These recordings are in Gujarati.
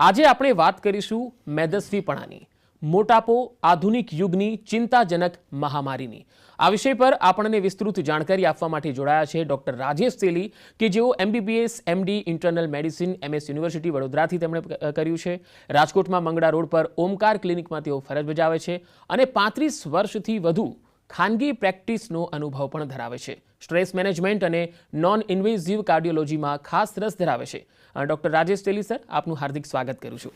આજે આપણે વાત કરીશું મેદસ્વીપણાની, મોટાપો આધુનિક યુગની ચિંતાજનક મહામારીની। આ વિષય પર આપણને વિસ્તૃત જાણકારી આપવા માટે જોડાયા છે ડોક્ટર રાજેશ તેલી કે જેઓ MBBS MD internal medicine MS university વડોદરાથી તેમણે કર્યું છે। રાજકોટમાં મંગળા રોડ પર ઓમકાર ક્લિનિકમાં તેઓ ફરજ બજાવે છે અને 35 વર્ષથી વધુ ખાનગી પ્રેક્ટિસનો અનુભવ પણ ધરાવે છે। સ્ટ્રેસ મેનેજમેન્ટ અને નોન ઇન્વેઝિવ કાર્ડિયોલોજીમાં ખાસ રસ ધરાવે છે। ડોક્ટર રાજેશ તેલી સર, આપનું હાર્દિક સ્વાગત કરું છું।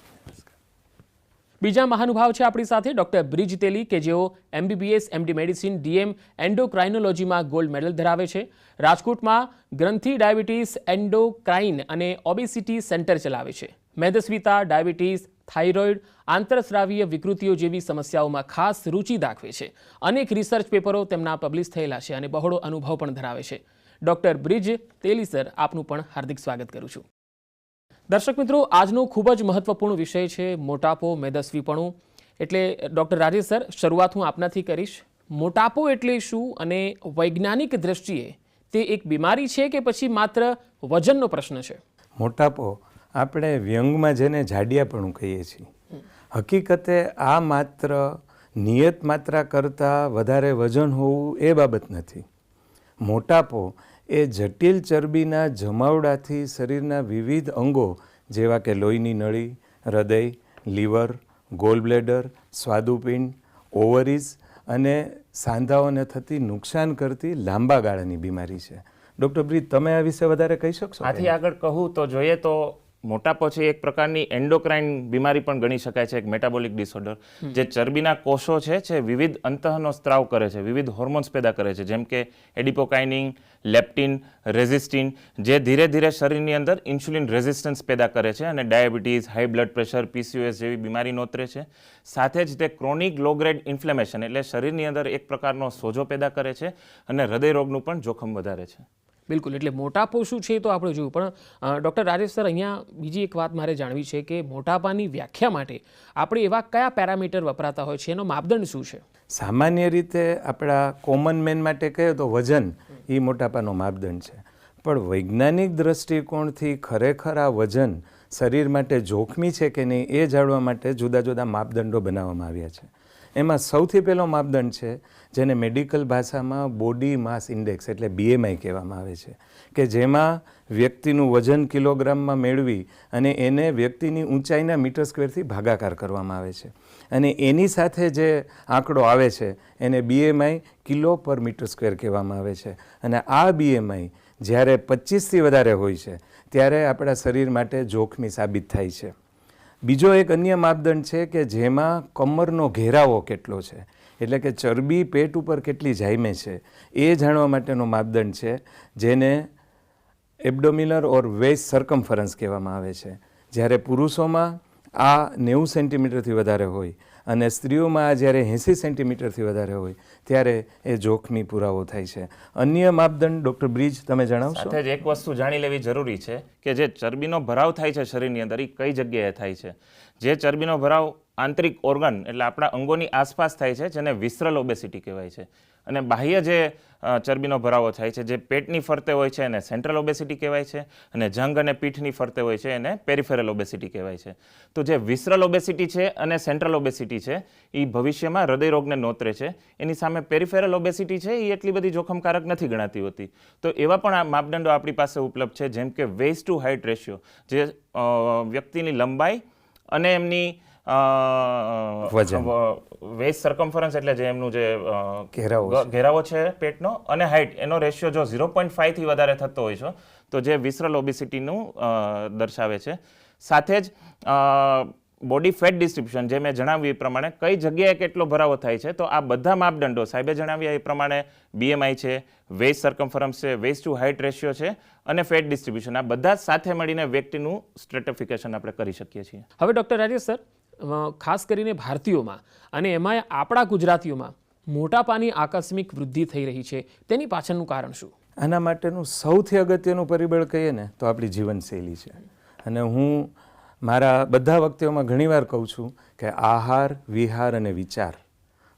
બીજા મહાનુભાવ છે આપણી સાથે ડોક્ટર બ્રિજ તેલી કે જેઓ MBBS MD મેડિસિન DM એન્ડોક્રાઇનોલોજીમાં ગોલ્ડ મેડલ ધરાવે છે। રાજકોટમાં ગ્રંથિ ડાયાબિટીસ એન્ડોક્રાઇન અને ઓબેસિટી સેન્ટર ચલાવે છે। મેદસ્વીતા, ડાયાબિટીસ, થાઇરોઇડ, આંતરસ્રાવીય વિકૃતિઓ જેવી સમસ્યાઓમાં ખાસ રુચિ દાખવે છે। અનેક રિસર્ચ પેપરો તેમના પબ્લિશ થયેલા છે અને બહોળો અનુભવ પણ ધરાવે છે। ડોક્ટર બ્રિજ તેલી સર, આપનું પણ હાર્દિક સ્વાગત કરું છું। દર્શક મિત્રો, આજનો ખૂબ જ મહત્વપૂર્ણ વિષય છે મોટાપો, મેદસ્વીપણું। એટલે ડોક્ટર રાજેશ સર, શરૂઆત હું આપનાથી કરીશ। મોટાપો એટલે શું અને વૈજ્ઞાનિક દ્રષ્ટિએ તે એક બીમારી છે કે પછી માત્ર વજનનો પ્રશ્ન છે? મોટાપો આપણે વ્યંગમાં જેને જાડિયાપણું કહીએ છીએ, હકીકતે આ માત્ર નિયત માત્રા કરતાં વધારે વજન હોવું એ બાબત નથી। મોટાપો એ જટિલ ચરબીના જમાવડાથી શરીરના વિવિધ અંગો જેવા કે લોહીની નળી, હૃદય, લીવર, ગોલબ્લેડર, સ્વાદુપિંડ, ઓવરીઝ અને સાંધાઓને થતી નુકસાન કરતી લાંબા ગાળાની બીમારી છે। ડૉક્ટર બ્રિજ, તમે આ વિશે વધારે કહી શકશો? આથી આગળ કહું તો જોઈએ તો મોટાપો છે એક પ્રકારની એન્ડોક્રાઇન બીમારી પણ ગણી શકાય છે, એક મેટાબોલિક ડિસઓર્ડર, જે ચરબીના કોષો છે વિવિધ અંતઃનો સ્ત્રાવ કરે છે, વિવિધ હોર્મોન્સ પેદા કરે છે, જેમ કે એડિપોકાઇનિન, લેપ્ટિન, રેઝિસ્ટિન, જે ધીરે ધીરે શરીરની અંદર ઇન્સ્યુલિન રેઝિસ્ટન્સ પેદા કરે છે અને diabetes, high blood pressure, PCOS જેવી બીમારી નોતરે છે। સાથે જ તે ક્રોનિક લો ગ્રેડ ઇન્ફ્લેમેશન એટલે શરીરની અંદર એક પ્રકારનો સોજો પેદા કરે છે અને હૃદયરોગનું પણ જોખમ વધારે છે। બિલકુલ, એટલે મોટાપો શું છે તો આપણે જોયું, પણ ડૉક્ટર રાજેશ સર, અહીંયા બીજી એક વાત મારે જાણવી છે કે મોટાપાની વ્યાખ્યા માટે આપણે એવા કયા પેરામીટર વપરાતા હોય છે, એનો માપદંડ શું છે? સામાન્ય રીતે આપણા કોમન મેન માટે કહીએ તો વજન એ મોટાપાનો માપદંડ છે, પણ વૈજ્ઞાનિક દ્રષ્ટિકોણથી ખરેખર આ વજન શરીર માટે જોખમી છે કે નહીં એ જાણવા માટે જુદા જુદા માપદંડો બનાવવામાં આવ્યા છે। એમાં સૌથી પહેલો માપદંડ છે જેને મેડિકલ ભાષામાં બોડી માસ ઇન્ડેક્સ એટલે BMI કહેવામાં આવે છે, કે જેમાં વ્યક્તિનું વજન કિલોગ્રામમાં મેળવી અને એને વ્યક્તિની ઊંચાઈના મીટર સ્ક્વેરથી ભાગાકાર કરવામાં આવે છે અને એની સાથે જે આંકડો આવે છે એને BMI કિલો પર મીટર સ્ક્વેર કહેવામાં આવે છે। અને આ BMI જ્યારે 25થી વધારે હોય છે ત્યારે આપણા શરીર માટે જોખમી સાબિત થાય છે। બીજો એક અન્ય માપદંડ છે કે જેમાં કમરનો ઘેરાવો કેટલો છે, એટલે કે ચરબી પેટ ઉપર કેટલી જામે છે એ જાણવા માટેનો માપદંડ છે, જેને એબ્ડોમિનલ ઓર વેસ્ટ સર્કમ્ફરન્સ કહેવામાં આવે છે। જ્યારે પુરુષોમાં આ 90 સેન્ટીમીટરથી વધારે હોય અને સ્ત્રીઓમાં આ જ્યારે 80 સેન્ટીમીટરથી વધારે હોય ત્યારે એ જોખમી પુરાવો થાય છે। અન્ય માપદંડ ડૉક્ટર બ્રિજ તમે જણાવશો? સાથે જ એક વસ્તુ જાણી લેવી જરૂરી છે કે જે ચરબીનો ભરાવ થાય છે શરીરની અંદર એ કઈ જગ્યાએ થાય છે। જે ચરબીનો ભરાવ આંતરિક ઓર્ગન એટલે આપણા અંગોની આસપાસ થાય છે, જેને વિસરલ ઓબેસિટી કહેવાય છે, અને બાહ્ય જે ચરબીનો ભરાવો થાય છે જે પેટની ફરતે હોય છે એને સેન્ટ્રલ ઓબેસિટી કહેવાય છે, અને જંગ અને પીઠની ફરતે હોય છે એને પેરિફેરલ ઓબેસિટી કહેવાય છે। તો જે વિસરલ ઓબેસિટી છે અને સેન્ટ્રલ ઓબેસિટી છે એ ભવિષ્યમાં હૃદયરોગને નોતરે છે, એની સામે પેરિફેરલ ઓબેસિટી છે એ એટલી બધી જોખમકારક નથી ગણાતી હોતી। તો એવા પણ આ માપદંડો આપણી પાસે ઉપલબ્ધ છે, જેમ કે વેઇટ ટુ હાઇટ રેશિયો, જે વ્યક્તિની લંબાઈ અને એમની વેસ્ટ સર્કમ્ફરન્સ એટલે જે એમનું જે ઘેરાવો છે પેટનો અને હાઇટ, એનો રેશિયો જો 0.5 થી વધારે થતો હોય છે તો જે વિસરલ ઓબેસિટીનું દર્શાવે છે। સાથે જ બોડી ફેટ ડિસ્ટ્રીબ્યુશન, જે મેં જણાવ્યું એ પ્રમાણે કઈ જગ્યાએ કેટલો ભરાવો થાય છે, તો આ બધા માપદંડો સાહેબે જણાવ્યા એ પ્રમાણે BMI છે, વેસ્ટ સર્કમ્ફરન્સ છે, વેસ્ટ ટુ હાઇટ રેશિયો છે અને ફેટ ડિસ્ટ્રીબ્યુશન, આ બધા સાથે મળીને વ્યક્તિનું સ્ટ્રેટિફિકેશન આપણે કરી શકીએ છીએ। હવે ડૉક્ટર રાજેશ સર, ખાસ કરીને ભારતીયોમાં અને એમાં આપણા ગુજરાતીઓમાં મોટાપાની આકસ્મિક વૃદ્ધિ થઈ રહી છે, તેની પાછળનું કારણ શું? આના માટેનું સૌથી અગત્યનું પરિબળ કહીએ ને તો આપણી જીવનશૈલી છે। અને હું મારા બધા વક્તવ્યોમાં ઘણીવાર કહું છું કે આહાર, વિહાર અને વિચાર,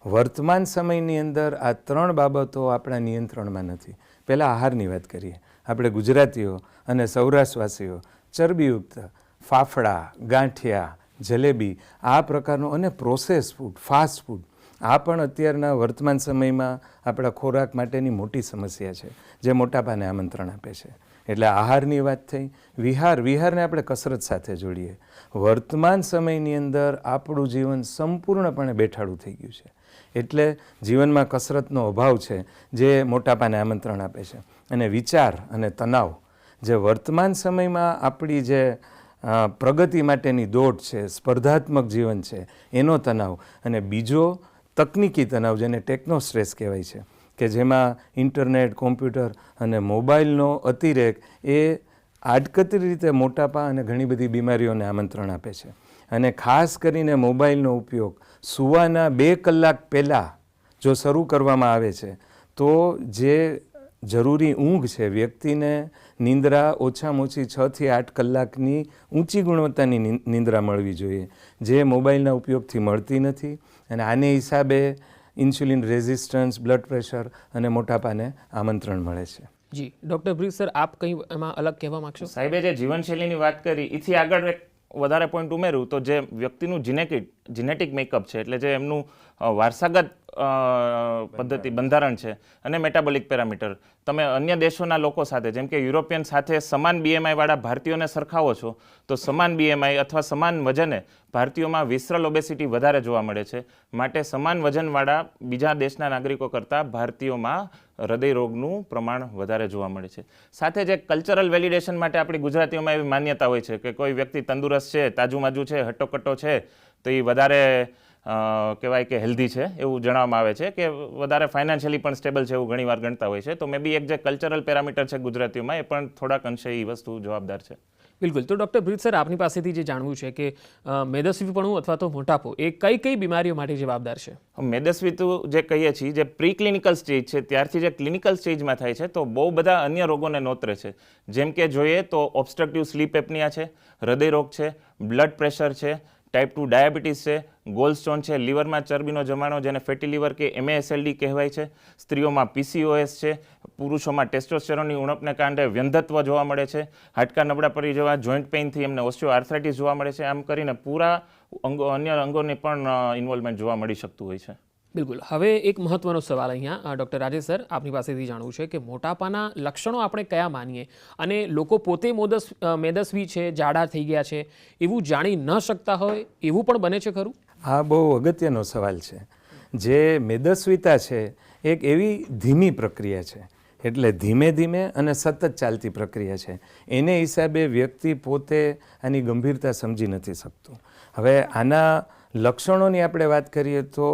વર્તમાન સમયની અંદર આ 3 બાબતો આપણા નિયંત્રણમાં નથી। પહેલાં આહારની વાત કરીએ, આપણે ગુજરાતીઓ અને સૌરાષ્ટ્રવાસીઓ ચરબીયુક્ત ફાફડા, ગાંઠિયા, જલેબી આ પ્રકારનું અને પ્રોસેસ ફૂડ, ફાસ્ટ ફૂડ આ પણ અત્યારના વર્તમાન સમયમાં આપણા ખોરાક માટેની મોટી સમસ્યા છે, જે મોટાપાને આમંત્રણ આપે છે. એટલે આહારની વાત થઈ. વિહારને આપણે કસરત સાથે જોડીએ. વર્તમાન સમયની અંદર આપણું જીવન સંપૂર્ણપણે બેઠાડું થઈ ગયું છે, એટલે જીવનમાં કસરતનો અભાવ છે, જે મોટાપાને આમંત્રણ આપે છે. અને વિચાર અને તણાવ, જે વર્તમાન સમયમાં આપણી જે પ્રગતિ માટેની દોડ છે, સ્પર્ધાત્મક જીવન છે, એનો તણાવ, અને બીજો તકનીકી તણાવ જેને ટેકનો સ્ટ્રેસ કહેવાય છે, કે જેમાં ઇન્ટરનેટ, કોમ્પ્યુટર અને મોબાઈલનો અતિરેક એ આડકતરી રીતે મોટાપા અને ઘણી બધી બીમારીઓને આમંત્રણ આપે છે. અને ખાસ કરીને મોબાઈલનો ઉપયોગ સૂવાના 2 કલાક પહેલાં જો શરૂ કરવામાં આવે છે, તો જે જરૂરી ઊંઘ છે, વ્યક્તિને નિંદ્રા ઓછામાં ઓછી 6 થી 8 કલાકની ઊંચી ગુણવત્તાની નિંદ્રા મળવી જોઈએ, જે મોબાઈલના ઉપયોગથી મળતી નથી. અને આને હિસાબે ઇન્સ્યુલિન રેઝિસ્ટન્સ, બ્લડ પ્રેશર અને મોટાપાને આમંત્રણ મળે છે. જી ડૉક્ટર બ્રિજ સર, આપ કંઈ એમાં અલગ કહેવા માગશો? સાહેબે જે જીવનશૈલીની વાત કરી, એથી આગળ એક વધારે પોઈન્ટ ઉમેરું તો જે વ્યક્તિનું જીનેટિક મેકઅપ છે, એટલે જે એમનું વારસાગત પદ્ધતિ બંધારણ છે અને મેટાબોલિક પેરામીટર, તમે અન્ય દેશોના લોકો સાથે જેમ કે યુરોપિયન સાથે સમાન બીએમઆઈ વાળા ભારતીયોને સરખાવો છો તો સમાન બીએમઆઈ અથવા સમાન વજને ભારતીયોમાં વિસરલ ઓબેસિટી વધારે જોવા મળે છે. માટે સમાન વજનવાળા બીજા દેશના નાગરિકો કરતાં ભારતીયોમાં હૃદય રોગનું પ્રમાણ વધારે જોવા મળે છે. સાથે જે કલ્ચરલ વેલિડેશન માટે આપણી ગુજરાતીઓમાં એવી માન્યતા હોય છે કે કોઈ વ્યક્તિ તંદુરસ્ત છે, તાજુમાજુ છે, હટ્ટોકટ્ટો છે, તો એ વધારે કહેવાય કે હેલ્ધી છે એવું જણાવવામાં આવે છે, કે વધારે ફાઇનાન્શિયલી પણ સ્ટેબલ છે એવું ઘણીવાર ગણતા હોય છે. તો મે બી એક જે કલ્ચરલ પેરામીટર છે ગુજરાતીઓમાં, એ પણ થોડાક અંશે એ વસ્તુ જવાબદાર છે. બિલકુલ. તો ડૉક્ટર બ્રિજ સર, આપની પાસેથી જે જાણવું છે કે મેદસ્વીપણું અથવા તો મોટાપો એ કઈ બીમારીઓ માટે જવાબદાર છે? મેદસ્વી જે કહીએ છીએ, જે પ્રી ક્લિનિકલ સ્ટેજ છે ત્યારથી જે ક્લિનિકલ સ્ટેજમાં થાય છે, તો બહુ બધા અન્ય રોગોને નોતરે છે. જેમ કે જોઈએ તો ઓબ્સ્ટ્રક્ટિવ સ્લીપ એપનિયા છે, હૃદય રોગ છે, બ્લડ પ્રેશર છે, ટાઈપ 2 ડાયાબિટીસ છે, ગોલસ્ટોન છે, લીવરમાં ચરબીનો જમાણો જેને ફેટી લીવર કે MASLD કહેવાય છે, સ્ત્રીઓમાં PCOS છે, પુરુષોમાં ટેસ્ટોસ્ટેરોનની ઉણપને કારણે વ્યંધત્વ જોવા મળે છે, હાડકાં નબળા પડી જવા, જોઈન્ટ પેઇનથી એમને ઓસ્ટિયોઆર્થરાઇટિસ જોવા મળે છે. આમ કરીને પૂરા અન્ય અંગોને પણ ઇન્વોલ્વમેન્ટ જોવા મળી શકતું હોય છે. બિલકુલ. હવે એક મહત્વનો સવાલ અહીંયા ડૉક્ટર રાજેશ સર, આપની પાસેથી જાણવું છે કે મોટાપાના લક્ષણો આપણે કયા માનીએ, અને લોકો પોતે મેદસ્વી છે, જાડા થઈ ગયા છે એવું જાણી ન શકતા હોય એવું પણ બને છે ખરું? આ બહુ અગત્યનો સવાલ છે. જે મેદસ્વીતા છે એક એવી ધીમી પ્રક્રિયા છે, એટલે ધીમે ધીમે અને સતત ચાલતી પ્રક્રિયા છે. એને હિસાબે વ્યક્તિ પોતે આની ગંભીરતા સમજી નથી શકતું. હવે આના લક્ષણોની આપણે વાત કરીએ તો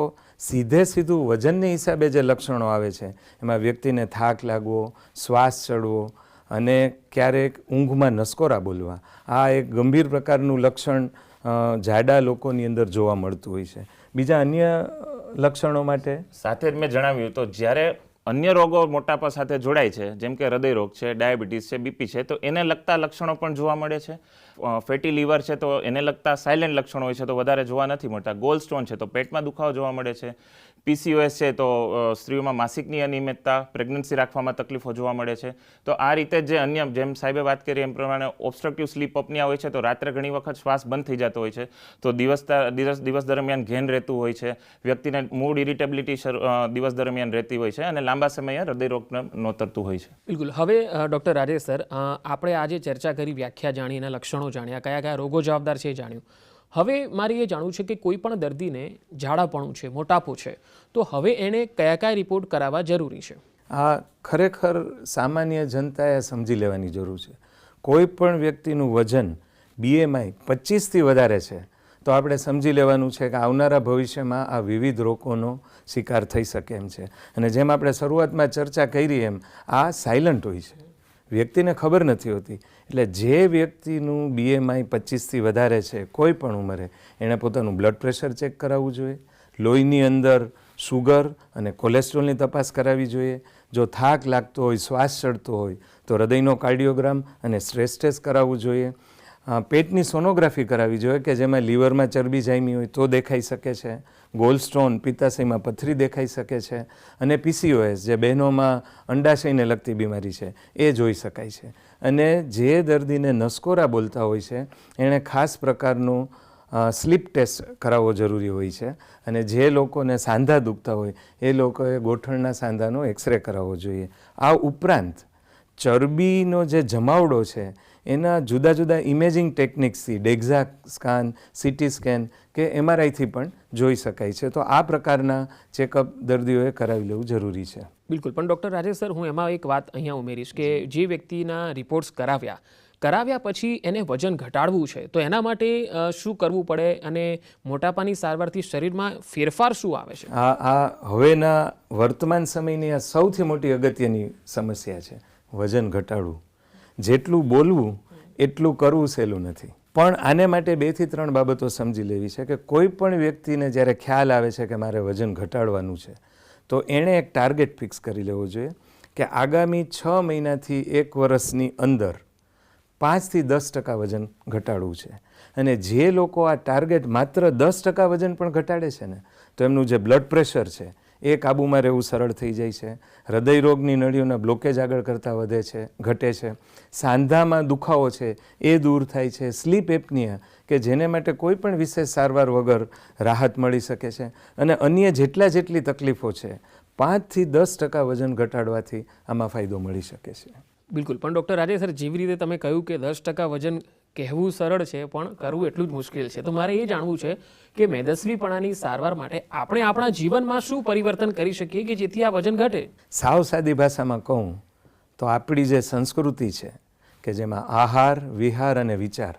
સીધું વજનને હિસાબે જે લક્ષણો આવે છે, એમાં વ્યક્તિને થાક લાગવો, શ્વાસ ચડવો અને ક્યારેક ઊંઘમાં નસકોરા બોલવા, આ એક ગંભીર પ્રકારનું લક્ષણ જાડા લોકોની અંદર જોવા મળતું હોય છે. બીજા અન્ય લક્ષણો માટે સાથે જ મેં જણાવ્યું તો જ્યારે અન્ય રોગો મોટાપા સાથે જોડાય છે, જેમ કે હૃદય રોગ છે, ડાયાબિટીસ છે, બીપી છે, તો એને લગતા લક્ષણો પણ જોવા મળે છે. ફેટી લીવર છે તો એને લગતા સાયલેન્ટ લક્ષણો હોય છે, તો વધારે જોવા નથી મળતા. ગોલસ્ટોન છે તો પેટમાં દુખાવો જોવા મળે છે. PCOS છે તો સ્ત્રીઓમાં માસિકની અનિયમિતતા, પ્રેગ્નન્સી રાખવામાં તકલીફો જોવા મળે છે. તો આ રીતે જે અન્ય, જેમ સાહેબે વાત કરી એમ પ્રમાણે ઓબ્સ્ટ્રક્ટિવ સ્લીપ અપનિયા હોય છે, તો રાત્રે ઘણી વખત શ્વાસ બંધ થઈ જતો હોય છે, તો દિવસ દરમિયાન ઘેન રહેતું હોય છે, વ્યક્તિને મૂડ ઇરિટેબિલિટી દિવસ દરમિયાન રહેતી હોય છે, અને લાંબા સમયે હૃદયરોગ નોતરતું હોય છે. બિલકુલ. હવે ડૉક્ટર રાજેશ સર, આપણે આજે ચર્ચા કરી, વ્યાખ્યા જાણી, એના લક્ષણો જાણ્યા, કયા કયા રોગો જવાબદાર છે એ જાણ્યું. હવે મારે એ જાણવું છે કે કોઈ પણ દર્દીને ઝાડાપણું છે, મોટાપો છે, તો હવે એણે કયા કયા રિપોર્ટ કરાવવા જરૂરી છે? આ ખરેખર સામાન્ય જનતાએ સમજી લેવાની જરૂર છે. કોઈ પણ વ્યક્તિનું વજન BMI 25થી વધારે છે તો આપણે સમજી લેવાનું છે કે આવનારા ભવિષ્યમાં આ વિવિધ રોગોનો શિકાર થઈ શકે એમ છે. અને જેમ આપણે શરૂઆતમાં ચર્ચા કરી એમ આ સાયલન્ટ હોય છે, વ્યક્તિને ખબર નથી હોતી. એટલે જે વ્યક્તિનું BMI 25થી વધારે છે કોઈ પણ ઉંમરે, એણે પોતાનું બ્લડ પ્રેશર ચેક કરાવવું જોઈએ, લોહીની અંદર શુગર અને કોલેસ્ટ્રોલની તપાસ કરાવવી જોઈએ. જો થાક લાગતો હોય, શ્વાસ ચડતો હોય તો હૃદયનો કાર્ડિયોગ્રામ અને સ્ટ્રેસ ટેસ્ટ કરાવવું જોઈએ. પેટની સોનોગ્રાફી કરાવવી જોઈએ કે જેમાં લીવરમાં ચરબી જામી હોય તો દેખાઈ શકે છે, ગોલસ્ટોન પિત્તાશયમાં પથરી દેખાઈ શકે છે, અને PCOS જે બહેનોમાં અંડાશયને લગતી બીમારી છે એ જોઈ શકાય છે. અને જે દર્દીને નસકોરા બોલતા હોય છે એણે ખાસ પ્રકારનું સ્લીપ ટેસ્ટ કરાવવો જરૂરી હોય છે. અને જે લોકોને સાંધા દુખતા હોય એ લોકોએ ગોઠણના સાંધાનો એક્સરે કરાવવો જોઈએ. આ ઉપરાંત ચરબીનો જે જમાવડો છે એના જુદા જુદા ઇમેજિંગ ટેકનિક્સથી ડેક્ઝા સ્કાન, CT સ્કેન કે MRIથી પણ જોઈ શકાય છે. તો આ પ્રકારના ચેકઅપ દર્દીઓએ કરાવી લેવું જરૂરી છે. બિલકુલ. પણ ડૉક્ટર રાજેશ સર, હું એમાં એક વાત અહીંયા ઉમેરીશ કે જે વ્યક્તિના રિપોર્ટ્સ કરાવ્યા પછી એને વજન ઘટાડવું છે તો એના માટે શું કરવું પડે અને મોટાપાની સારવારથી શરીરમાં ફેરફાર શું આવે છે? આ હવેના વર્તમાન સમયની આ સૌથી મોટી અગત્યની સમસ્યા છે, વજન ઘટાડવું. જેટલું બોલવું એટલું કરવું સહેલું નથી. પણ આને માટે 2 થી 3 બાબતો સમજી લેવી છે કે કોઈ પણ વ્યક્તિને જ્યારે ખ્યાલ આવે છે કે મારે વજન ઘટાડવાનું છે તો એણે એક ટાર્ગેટ ફિક્સ કરી લેવો જોઈએ કે આગામી 6 મહિનાથી 1 વર્ષની અંદર 5 થી 10% વજન ઘટાડવું છે. અને જે લોકો આ ટાર્ગેટ માત્ર 10% વજન પણ ઘટાડે છે ને તો એમનું જે બ્લડ પ્રેશર છે એ કાબૂમાં રહેવું સરળ થઈ જાય છે, હૃદયરોગની નળીઓના બ્લોકેજ આગળ કરતાં ઘટે છે, સાંધામાં દુખાવો છે એ દૂર થાય છે, સ્લીપ એપનિયા કે જેને માટે કોઈ પણ વિશેષ સારવાર વગર રાહત મળી શકે છે, અને અન્ય જેટલી તકલીફો છે 5 થી 10% વજન ઘટાડવાથી આમાં ફાયદો મળી શકે છે. બિલકુલ. પણ ડૉક્ટર રાજેશ સર, જેવી રીતે તમે કહ્યું કે 10% વજન કહેવું સરળ છે પણ કરવું એટલું જ મુશ્કેલ છે, તો મારે એ જાણવું છે કે મેદસ્વીપણાની સારવાર માટે આપણે આપણા જીવનમાં શું પરિવર્તન કરી શકીએ કે જેથી આ વજન ઘટે? સાવ સાદી ભાષામાં કહું તો આપણી જે સંસ્કૃતિ છે કે જેમાં આહાર, વિહાર અને વિચાર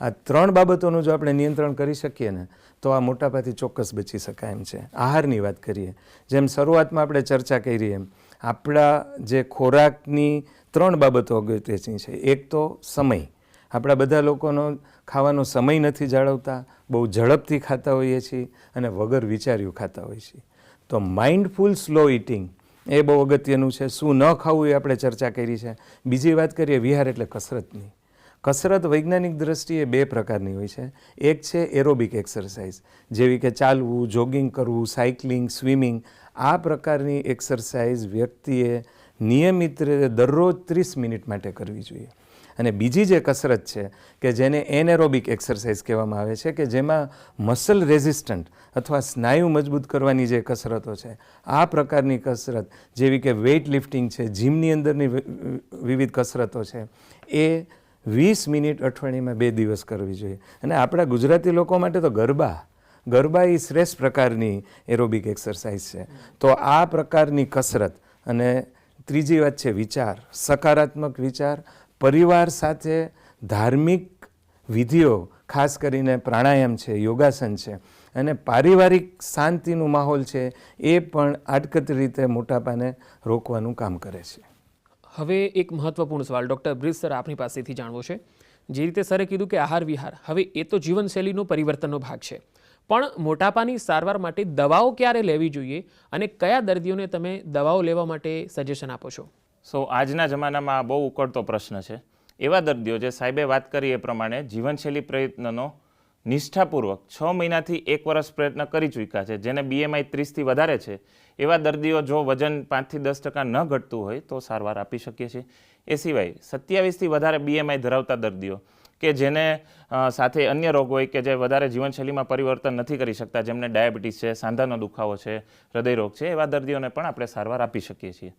આ 3 બાબતોનું જો આપણે નિયંત્રણ કરી શકીએ ને તો આ મોટાપાથી ચોક્કસ બચી શકાય એમ છે. આહારની વાત કરીએ, જેમ શરૂઆતમાં આપણે ચર્ચા કરી એમ આપણા જે ખોરાકની 3 બાબતો અગત્યની છે. એક તો સમય. આપણા બધા લોકોનો ખાવાનો સમય નથી જાળવતા, બહુ ઝડપથી ખાતા હોઈએ છીએ અને વગર વિચાર્યું ખાતા હોઈએ છીએ. તો માઇન્ડફુલ સ્લો ઇટિંગ એ બહુ અગત્યનું છે. શું ન ખાવું એ આપણે ચર્ચા કરી છે. બીજી વાત કરીએ વિહાર એટલે કસરતની. કસરત વૈજ્ઞાનિક દ્રષ્ટિએ 2 પ્રકારની હોય છે. એક છે એરોબિક એક્સરસાઇઝ જેવી કે ચાલવું, જોગિંગ કરવું, સાયકલિંગ, સ્વિમિંગ. આ પ્રકારની એક્સરસાઇઝ વ્યક્તિએ નિયમિત રીતે દરરોજ 30 મિનિટ માટે કરવી જોઈએ. અને બીજી જે કસરત છે કે જેને એનએરોબિક એક્સરસાઇઝ કહેવામાં આવે છે કે જેમાં મસલ રેઝિસ્ટન્ટ અથવા સ્નાયુ મજબૂત કરવાની જે કસરતો છે આ પ્રકારની કસરત જેવી કે વેઇટ લિફ્ટિંગ છે, જીમની અંદરની વિવિધ કસરતો છે એ 20 મિનિટ અઠવાડિયામાં 2 દિવસ કરવી જોઈએ. અને આપણા ગુજરાતી લોકો માટે તો ગરબા એ શ્રેષ્ઠ પ્રકારની એરોબિક એક્સરસાઇઝ છે. તો આ પ્રકારની કસરત. અને ત્રીજી વાત છે વિચાર, સકારાત્મક વિચાર, પરિવાર સાથે ધાર્મિક વિધિઓ, ખાસ કરીને પ્રાણાયામ છે, યોગાસન છે, અને પારિવારિક શાંતિનું માહોલ છે એ પણ આડકતરી રીતે મોટાપાને રોકવાનું કામ કરે છે. હવે એક મહત્વપૂર્ણ સવાલ ડૉક્ટર બ્રિજ સર આપની પાસેથી જાણવો છે. જે રીતે સરે કીધું કે આહાર વિહાર, હવે એ તો જીવનશૈલીનો પરિવર્તનનો ભાગ છે, પણ મોટાપાની સારવાર માટે દવાઓ ક્યારે લેવી જોઈએ અને કયા દર્દીઓને તમે દવાઓ લેવા માટે સજેશન આપો છો? આજના જમાનામાં આ બહુ ઉકળતો પ્રશ્ન છે. એવા દર્દીઓ જે સાહેબે વાત કરી એ પ્રમાણે જીવનશૈલી પ્રયત્નનો નિષ્ઠાપૂર્વક 6 મહિનાથી 1 વર્ષ પ્રયત્ન કરી ચૂક્યા છે, જેને BMI 30થી વધારે છે, એવા દર્દીઓ જો વજન 5 થી 10% ન ઘટતું હોય તો સારવાર આપી શકીએ છીએ. એ સિવાય 27થી વધારે BMI ધરાવતા દર્દીઓ કે જેને સાથે અન્ય રોગ હોય કે જે વધારે જીવનશૈલીમાં પરિવર્તન નથી કરી શકતા, જેમને ડાયાબિટીસ છે, સાંધાનો દુખાવો છે, હૃદયરોગ છે, એવા દર્દીઓને પણ આપણે સારવાર આપી શકીએ છીએ.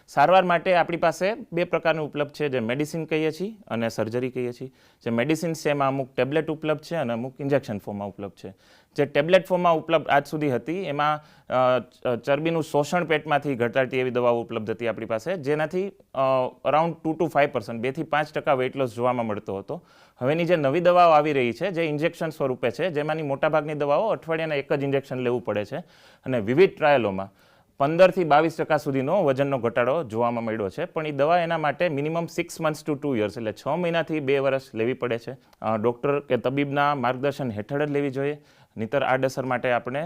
સારવાર માટે આપણી પાસે 2 પ્રકારનું ઉપલબ્ધ છે, જે મેડિસિન કહીએ છીએ અને સર્જરી કહીએ છીએ. જે મેડિસિન્સ છે એમાં અમુક ટેબ્લેટ ઉપલબ્ધ છે અને અમુક ઇન્જેક્શન ફોર્મમાં ઉપલબ્ધ છે. જે ટેબ્લેટ ફોર્મમાં ઉપલબ્ધ આજ સુધી હતી એમાં ચરબીનું શોષણ પેટમાંથી ઘટાડતી એવી દવાઓ ઉપલબ્ધ હતી આપણી પાસે, જેનાથી અરાઉન્ડ 2 to 5%, 2 થી 5% વેઇટ લોસ જોવામાં મળતો હતો. હવેની જે નવી દવાઓ આવી રહી છે જે ઇન્જેક્શન સ્વરૂપે છે, જેમાંની મોટાભાગની દવાઓ અઠવાડિયાના 1 જ ઇન્જેક્શન લેવું પડે છે, અને વિવિધ ટ્રાયલોમાં 15 થી 22% સુધીનો વજનનો ઘટાડો જોવામાં મળ્યો છે. પણ એ દવા એના માટે મિનિમમ 6 months to 2 years એટલે 6 મહિનાથી 2 વર્ષ લેવી પડે છે. ડૉક્ટર કે તબીબના માર્ગદર્શન હેઠળ જ લેવી જોઈએ, નહીંતર આડઅસર માટે આપણે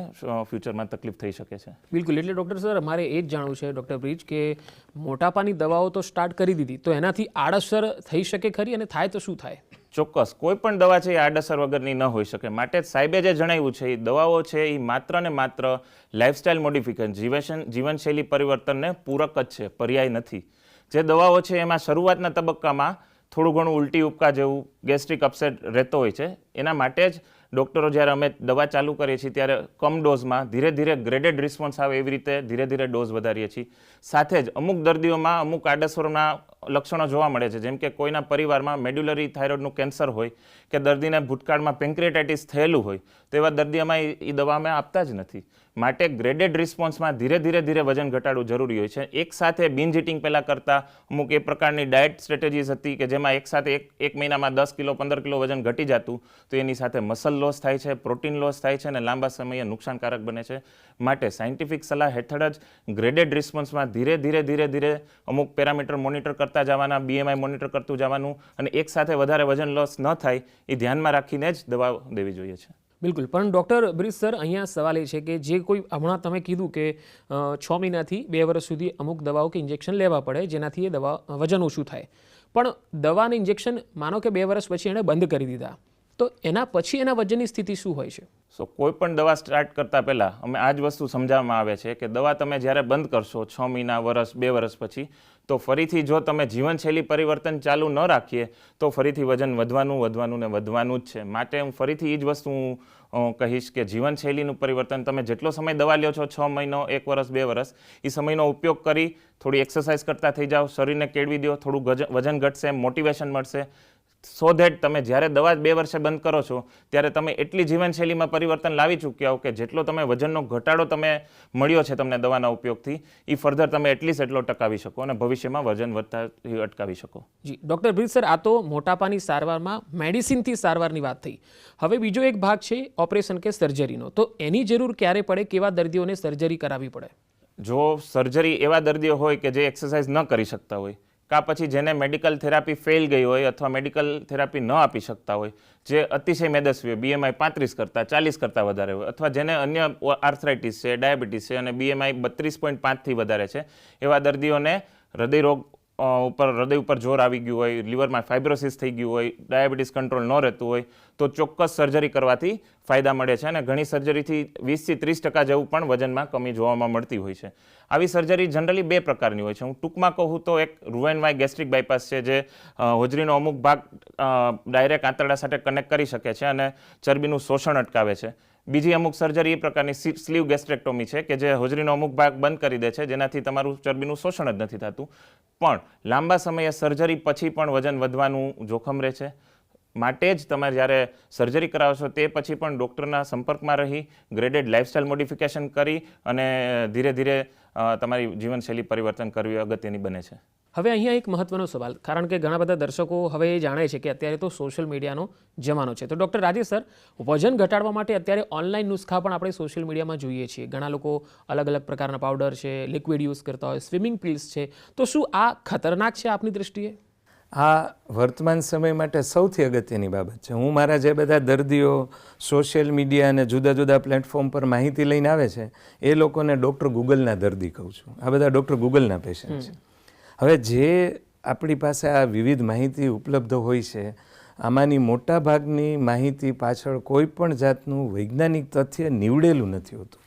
ફ્યુચરમાં તકલીફ થઈ શકે છે. બિલકુલ. એટલે ડૉક્ટર સર મારે એ જ જાણવું છે ડૉક્ટર બ્રિજ કે મોટાપાની દવાઓ તો સ્ટાર્ટ કરી દીધી, તો એનાથી આડઅસર થઈ શકે ખરી અને થાય તો શું થાય? ચોક્કસ કોઈ પણ દવા છે એ આડઅસર વગરની ન હોઈ શકે. માટે જ સાહેબે જે જણાવ્યું છે એ દવાઓ છે એ માત્ર ને માત્ર લાઇફસ્ટાઇલ મોડિફિકેશન જીવનશૈલી પરિવર્તનને પૂરક જ છે, પર્યાય નથી. જે દવાઓ છે એમાં શરૂઆતના તબક્કામાં થોડું ઘણું ઉલટી ઉપકા જેવું ગેસ્ટ્રિક અપસેટ રહેતો હોય છે. એના માટે જ ડૉક્ટરો જ્યારે અમે દવા ચાલુ કરીએ છીએ ત્યારે કમ ડોઝમાં ધીરે ધીરે ગ્રેડેડ રિસ્પોન્સ આવે એવી રીતે ધીરે ધીરે ડોઝ વધારીએ છીએ. સાથે જ અમુક દર્દીઓમાં અમુક આડઅસરોના લક્ષણો જોવા મળે છે, જેમ કે કોઈના પરિવારમાં મેડ્યુલરી થાઇરોઇડનું કેન્સર હોય કે દર્દીને ભૂતકાળમાં પેન્ક્રિયાટાઇટિસ થયેલું હોય તો એવા દર્દીઓમાં એ દવા અમે આપતા જ નથી. માટે ગ્રેડેડ રિસ્પોન્સમાં ધીરે ધીરે વજન ઘટાડવું જરૂરી હોય છે. એક સાથે બિન્જ ઇટિંગ પહેલાં કરતાં અમુક એ પ્રકારની ડાયટ સ્ટ્રેટેજીસ હતી કે જેમાં એક સાથે એક મહિનામાં 10 કિલો 15 કિલો વજન ઘટી જતું, તો એની સાથે મસલ લોસ થાય છે, પ્રોટીન લોસ થાય છે અને લાંબા સમયે નુકસાનકારક બને છે. માટે સાયન્ટિફિક સલાહ હેઠળ જ ગ્રેડેડ રિસ્પોન્સમાં ધીરે અમુક પેરામીટર મોનિટર કરતા જવાના, BMI મોનિટર કરતું જવાનું અને એક સાથે વધારે વજન લોસ ન થાય એ ધ્યાનમાં રાખીને જ દવા દેવી જોઈએ છે. બિલકુલ. પણ ડૉક્ટર બ્રિજ સર, અહીંયા સવાલ એ છે કે જે કોઈ હમણાં તમે કીધું કે 6 મહિનાથી 2 વર્ષ સુધી અમુક દવાઓ કે ઇન્જેક્શન લેવા પડે જેનાથી એ દવા વજન ઓછું થાય, પણ દવાના ઇન્જેક્શન માનો કે 2 વર્ષ પછી એણે બંધ કરી દીધા, તો એના પછી એના વજનની સ્થિતિ શું હોય છે? કોઈ પણ દવા સ્ટાર્ટ કરતાં પહેલાં અમે આ જ વસ્તુ સમજાવવામાં આવે છે કે દવા તમે જ્યારે બંધ કરશો 6 મહિના, વર્ષ, 2 વર્ષ પછી, તો ફરીથી જો તમે જીવનશૈલી પરિવર્તન ચાલુ ન રાખીએ તો ફરીથી વજન વધવાનું જ છે. માટે હું ફરીથી એ જ વસ્તુ હું કહીશ કે જીવનશૈલીનું પરિવર્તન તમે જેટલો સમય દવા લ્યો છો, 6 મહિનો, 1 વર્ષ, 2 વર્ષ, એ સમયનો ઉપયોગ કરી થોડી એક્સરસાઇઝ કરતા થઈ જાઓ, શરીરને કેળવી દો, થોડું વજન ઘટશે, મોટિવેશન મળશે. સો ધેટ તમે જ્યારે દવા 2 વર્ષે બંધ કરો છો ત્યારે તમે એટલી જીવનશૈલીમાં પરિવર્તન લાવી ચૂક્યા હો કે જેટલો તમે વજનનો ઘટાડો તમે મળ્યો છે તમને દવાના ઉપયોગથી, એ ફર્ધર તમે એટલીસ્ટ એટલો ટકાવી શકો અને ભવિષ્યમાં વજન વધતા અટકાવી શકો. જી ડૉક્ટર બ્રિજ સર, આ તો મોટાપાની સારવારમાં મેડિસિનથી સારવારની વાત થઈ. હવે બીજો એક ભાગ છે ઓપરેશન કે સર્જરીનો, તો એની જરૂર ક્યારે પડે? કેવા દર્દીઓને સર્જરી કરાવવી પડે? જો સર્જરી એવા દર્દીઓ હોય કે જે એક્સરસાઇઝ ન કરી શકતા હોય, કાં પછી જેને મેડિકલ થેરાપી ફેલ ગઈ હોય અથવા મેડિકલ થેરાપી ન આપી શકતા હોય, જે અતિશય મેદસ્વી હોય, BMI 35 કરતાં 40 કરતાં વધારે હોય, અથવા જેને અન્ય આર્થરાઇટિસ છે, ડાયાબિટીસ છે અને BMI 32.5થી વધારે છે, એવા દર્દીઓને હૃદય ઉપર જોર આવી ગયું હોય, લીવરમાં ફાઇબ્રોસિસ થઈ ગયું હોય, ડાયાબિટીસ કંટ્રોલ ન રહેતું હોય, તો ચોક્કસ સર્જરી કરવાથી ફાયદા મળે છે અને ઘણી સર્જરીથી 20-30% જેવું પણ વજનમાં કમી જોવામાં મળતી હોય છે. આવી સર્જરી જનરલી 2 પ્રકારની હોય છે. હું ટૂંકમાં કહું તો એક રૂવેનવાય ગેસ્ટ્રિક બાયપાસ છે, જે હોજરીનો અમુક ભાગ ડાયરેક્ટ આંતરડા સાથે કનેક્ટ કરી શકે છે અને ચરબીનું શોષણ અટકાવે છે. બીજી અમુક સર્જરી એ પ્રકારની સ્લીવ ગેસ્ટ્રેક્ટોમી છે કે જે હોજરીનો અમુક ભાગ બંધ કરી દે છે, જેનાથી તમારું ચરબીનું શોષણ જ નથી થતું. પણ લાંબા સમયે સર્જરી પછી પણ વજન વધવાનું જોખમ રહે છે. માટે જ તમે જ્યારે સર્જરી કરાવો છો તે પછી પણ ડૉક્ટરના સંપર્કમાં રહી ગ્રેડેડ લાઇફસ્ટાઇલ મોડિફિકેશન કરી અને ધીરે ધીરે તમારી જીવનશૈલી પરિવર્તન કરવી અગત્યની બને છે. હવે અહીંયા એક મહત્વનો સવાલ, કારણ કે ઘણા બધા દર્શકો હવે એ જાણે છે કે અત્યારે તો સોશિયલ મીડિયાનો જમાનો છે. તો ડૉક્ટર રાજેશ સર, વજન ઘટાડવા માટે અત્યારે ઓનલાઈન નુસ્ખા પણ આપણે સોશિયલ મીડિયામાં જોઈએ છીએ. ઘણા લોકો અલગ અલગ પ્રકારના પાવડર છે, લિક્વિડ યુઝ કરતા હોય, સ્વિમિંગ પીલ્સ છે. તો શું આ ખતરનાક છે આપની દ્રષ્ટિએ? આ વર્તમાન સમય માટે સૌથી અગત્યની બાબત છે. હું મારા જે બધા દર્દીઓ સોશિયલ મીડિયા અને જુદા જુદા પ્લેટફોર્મ પર માહિતી લઈને આવે છે એ લોકોને ડૉક્ટર ગૂગલના દર્દી કહું છું. આ બધા ડૉક્ટર ગૂગલના પેશન્ટ છે. હવે જે આપણી પાસે આ વિવિધ માહિતી ઉપલબ્ધ હોય છે, આમાંની મોટા ભાગની માહિતી પાછળ કોઈ પણ જાતનું વૈજ્ઞાનિક તથ્ય નીવડેલું નથી હોતું.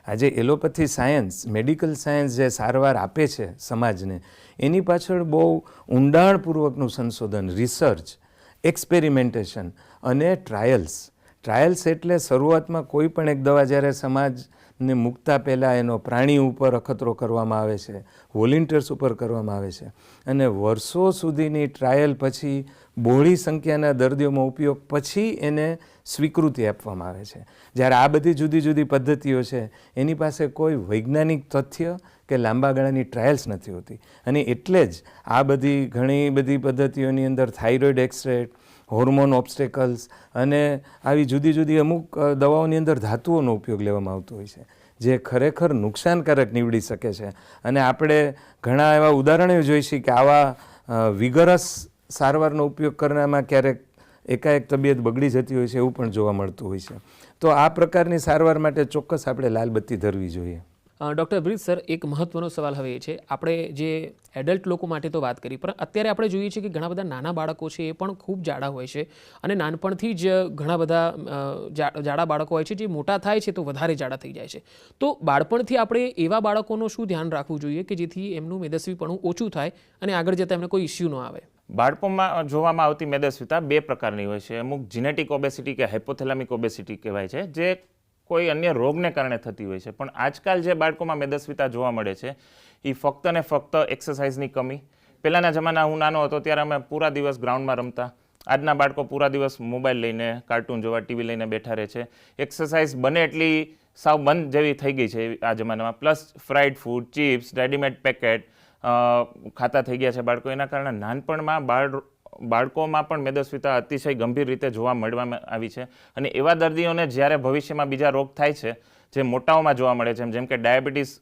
આજે એલોપેથી સાયન્સ, મેડિકલ સાયન્સ જે સારવાર આપે છે સમાજને, એની પાછળ બહુ ઊંડાણપૂર્વકનું સંશોધન, રિસર્ચ, એક્સપેરિમેન્ટેશન અને ટ્રાયલ્સ એટલે શરૂઆતમાં કોઈ પણ એક દવા જ્યારે સમાજને મૂકતા પહેલાં એનો પ્રાણી ઉપર અખતરો કરવામાં આવે છે, વોલિન્ટિયર્સ ઉપર કરવામાં આવે છે અને વર્ષો સુધીની ટ્રાયલ પછી બહોળી સંખ્યાના દર્દીઓમાં ઉપયોગ પછી એને સ્વીકૃતિ આપવામાં આવે છે. જ્યારે આ બધી જુદી જુદી પદ્ધતિઓ છે એની પાસે કોઈ વૈજ્ઞાનિક તથ્ય કે લાંબા ગાળાની ટ્રાયલ્સ નથી હોતી અને એટલે જ આ બધી ઘણી બધી પદ્ધતિઓની અંદર થાઇરોઇડ એક્સરેટ, હોર્મોન ઓબ્સ્ટેકલ્સ અને આવી જુદી જુદી અમુક દવાઓની અંદર ધાતુઓનો ઉપયોગ લેવામાં આવતો હોય છે, જે ખરેખર નુકસાનકારક નીવડી શકે છે. અને આપણે ઘણા એવા ઉદાહરણો જોઈ છીએ કે આવા વિગરસ સારવારનો ઉપયોગ કરનારમાં ક્યારેક એકાએક તબિયત બગડી જતી હોય છે, એવું પણ જોવા મળતું હોય છે. તો આ પ્રકારની સારવાર માટે ચોક્કસ આપણે લાલ બત્તી ધરવી જોઈએ. ડૉક્ટર બ્રિજ સર, એક મહત્વનો સવાલ હવે એ છે, આપણે જે એડલ્ટ લોકો માટે તો વાત કરી, પણ અત્યારે આપણે જોઈએ છીએ કે ઘણા બધા નાના બાળકો છે એ પણ ખૂબ જાડા હોય છે અને નાનપણથી જ ઘણા બધા જાડા બાળકો હોય છે જે મોટા થાય છે તો વધારે જાડા થઈ જાય છે. તો બાળપણથી આપણે એવા બાળકોનું શું ધ્યાન રાખવું જોઈએ કે જેથી એમનું મેદસ્વીપણું ઓછું થાય અને આગળ જતાં એમને કોઈ ઇસ્યુ ન આવે? બાળકોમાં જોવામાં આવતી મેદસ્વીતા બે પ્રકારની હોય છે. અમુક જીનેટિક ઓબેસિટી કે હાઇપોથેલામિક ઓબેસિટી કહેવાય છે, જે કોઈ અન્ય રોગને કારણે થતી હોય છે. પણ આજકાલ જે બાળકોમાં મેદસ્વીતા જોવા મળે છે એ ફક્ત ને ફક્ત એક્સરસાઇઝની કમી. પહેલાંના જમાના હું નાનો હતો ત્યારે અમે પૂરા દિવસ ગ્રાઉન્ડમાં રમતા. આજના બાળકો પૂરા દિવસ મોબાઈલ લઈને, કાર્ટૂન જોવા, ટીવી લઈને બેઠા રહે છે. એક્સરસાઇઝ બને એટલી સાવ બંધ જેવી થઈ ગઈ છે આ જમાનામાં. Plus fried food, chips, readymade packet ખાતા થઈ ગયા છે બાળકો. એના કારણે નાનપણમાં બાળકોમાં પણ મેદસ્વીતા અતિશય ગંભીર રીતે જોવા મળવામાં આવી છે. અને એવા દર્દીઓને જ્યારે ભવિષ્યમાં બીજા રોગ થાય છે જે મોટાઓમાં જોવા મળે છે, જેમ કે ડાયાબિટીસ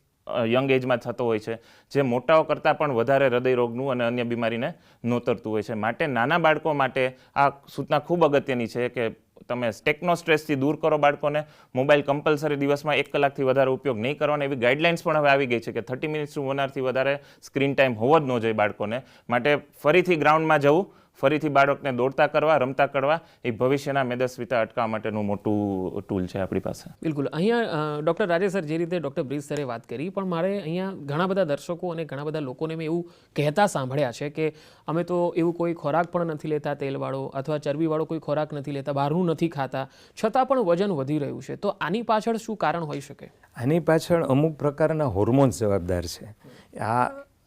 યંગ એજમાં થતો હોય છે, જે મોટાઓ કરતાં પણ વધારે હૃદય રોગનું અને અન્ય બીમારીને નોતરતું હોય છે. માટે નાના બાળકો માટે આ સૂચના ખૂબ અગત્યની છે કે તમે ટેકનો સ્ટ્રેસથી દૂર કરો બાળકોને. મોબાઈલ કમ્પલસરી દિવસમાં 1 કલાકથી વધારે ઉપયોગ નહીં કરવાનો એવી ગાઈડલાઇન્સ પણ હવે આવી ગઈ છે કે 30 મિનિટ્સ ટુ 1 અવરથી વધારે સ્ક્રીન ટાઈમ હોવો જ ન જોઈએ બાળકોને. માટે ફરીથી ગ્રાઉન્ડમાં જવું, ફરીથી બાળકને દોડતા કરવા, રમતા કરવા એ ભવિષ્યના મેદસ્વીતા અટકાવવા માટેનું મોટું ટૂલ છે આપણી પાસે. બિલકુલ. અહીંયા ડૉક્ટર રાજેશ સર, જે રીતે ડૉક્ટર બ્રિજ સરે વાત કરી, પણ મારે અહીંયા ઘણા બધા દર્શકો અને ઘણા બધા લોકોને મેં એવું કહેતા સાંભળ્યા છે કે અમે તો એવું કોઈ ખોરાક પણ નથી લેતા તેલવાળો અથવા ચરબીવાળો કોઈ ખોરાક નથી લેતા, બહારનું નથી ખાતા, છતાં પણ વજન વધી રહ્યું છે. તો આની પાછળ શું કારણ હોઈ શકે? આની પાછળ અમુક પ્રકારના હોર્મોન્સ જવાબદાર છે. આ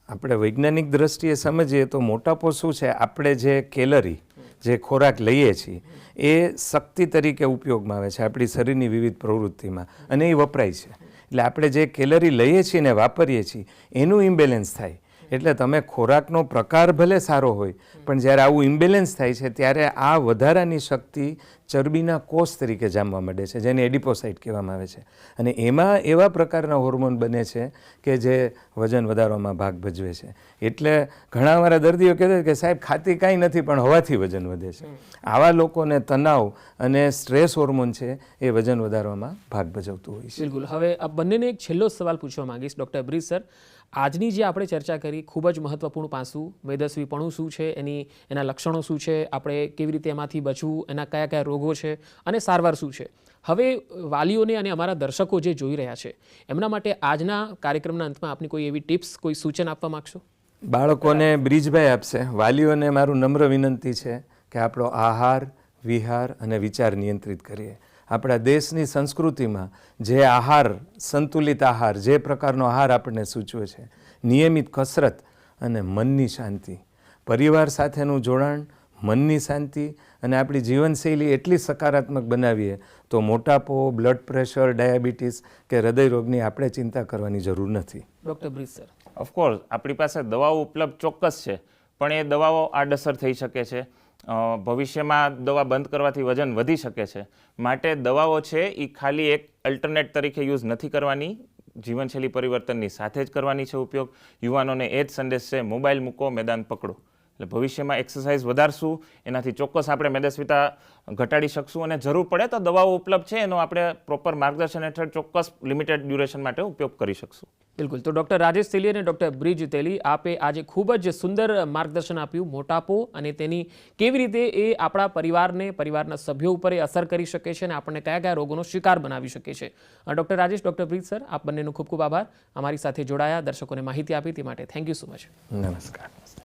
આપણે વૈજ્ઞાનિક દ્રષ્ટિએ સમજીએ તો મોટાપો શું છે, આપણે જે કેલરી, જે ખોરાક લઈએ છીએ એ શક્તિ તરીકે ઉપયોગમાં આવે છે આપણી શરીરની વિવિધ પ્રવૃત્તિમાં અને એ વપરાય છે. એટલે આપણે જે કેલરી લઈએ છીએ ને વાપરીએ છીએ એનું ઇમ્બેલેન્સ થાય. એટલે તમે ખોરાકનો પ્રકાર ભલે સારો હોય પણ જ્યારે આવું ઇમ્બેલેન્સ થાય છે ત્યારે આ વધારાની શક્તિ ચરબીના કોષ તરીકે જામવા માંડે છે, જેને એડિપોસાઇટ કહેવામાં આવે છે. અને એમાં એવા પ્રકારના હોર્મોન બને છે કે જે વજન વધારવામાં ભાગ ભજવે છે. એટલે ઘણા મારા દર્દીઓ કહેતા કે સાહેબ ખાતી કાંઈ નથી પણ હવાથી વજન વધે છે. આવા લોકોને તણાવ અને સ્ટ્રેસ હોર્મોન છે એ વજન વધારવામાં ભાગ ભજવતું હોય છે. બિલકુલ. હવે આ બંનેને એક છેલ્લો સવાલ પૂછવા માંગીશ ડૉક્ટર બ્રિજ સર. આજની જે આપણે ચર્ચા કરી, ખૂબ જ મહત્વપૂર્ણ પાસું, મેદસ્વીપણું શું છે, એના લક્ષણો શું છે, આપણે કેવી રીતે એમાંથી બચવું, એના કયા કયા રોગો છે અને સારવાર શું છે. હવે વાલીઓને અને અમારા દર્શકો જે જોઈ રહ્યા છે એમના માટે આજના કાર્યક્રમના અંતમાં આપની કોઈ એવી ટિપ્સ, કોઈ સૂચન આપવા માગશો? બાળકોને બ્રિજભાઈ આપશે. વાલીઓને મારું નમ્ર વિનંતી છે કે આપણો આહાર, વિહાર અને વિચાર નિયંત્રિત કરીએ. આપણા દેશની સંસ્કૃતિમાં જે આહાર, સંતુલિત આહાર, જે પ્રકારનો આહાર આપણને સૂચવે છે, નિયમિત કસરત અને મનની શાંતિ, પરિવાર સાથેનું જોડાણ, મનની શાંતિ અને આપણી જીવનશૈલી એટલી સકારાત્મક બનાવીએ તો મોટાપો, બ્લડ પ્રેશર, ડાયાબિટીસ કે હૃદય રોગની આપણે ચિંતા કરવાની જરૂર નથી. Doctor bridge sir. ઓફકોર્સ આપણી પાસે દવાઓ ઉપલબ્ધ ચોક્કસ છે, પણ એ દવાઓ આડઅસર થઈ શકે છે. ભવિષ્યમાં દવા બંધ કરવાથી વજન વધી શકે છે. માટે દવાઓ છે એ ખાલી એક અલ્ટરનેટ તરીકે યુઝ નથી કરવાની, જીવનશૈલી પરિવર્તનની સાથે જ કરવાની છે ઉપયોગ. યુવાનોને એ જ સંદેશ છે, મોબાઈલ મૂકો, મેદાન પકડો. એટલે ભવિષ્યમાં એક્સરસાઇઝ વધારશું, એનાથી ચોક્કસ આપણે મેદસ્વીતા ઘટાડી શકશું અને જરૂર પડે તો દવાઓ ઉપલબ્ધ છે એનો આપણે પ્રોપર માર્ગદર્શન હેઠળ ચોક્કસ લિમિટેડ ડ્યુરેશન માટે ઉપયોગ કરી શકશું. બિલકુલ. તો ડૉક્ટર રાજેશ તેલી અને ડૉક્ટર બ્રિજ તેલી, આપે આજે ખૂબ જ સુંદર માર્ગદર્શન આપ્યું મોટાપો અને તેની કેવી રીતે એ આપણા પરિવારને, પરિવારના સભ્યો ઉપર એ અસર કરી શકે છે અને આપણને કયા કયા રોગોનો શિકાર બનાવી શકે છે. Doctor Rajesh, doctor bridge sir, આપ બંનેનો ખૂબ ખૂબ આભાર. અમારી સાથે જોડાયા, દર્શકોને માહિતી આપી તે માટે થેન્ક યુ સો મચ. નમસ્કાર.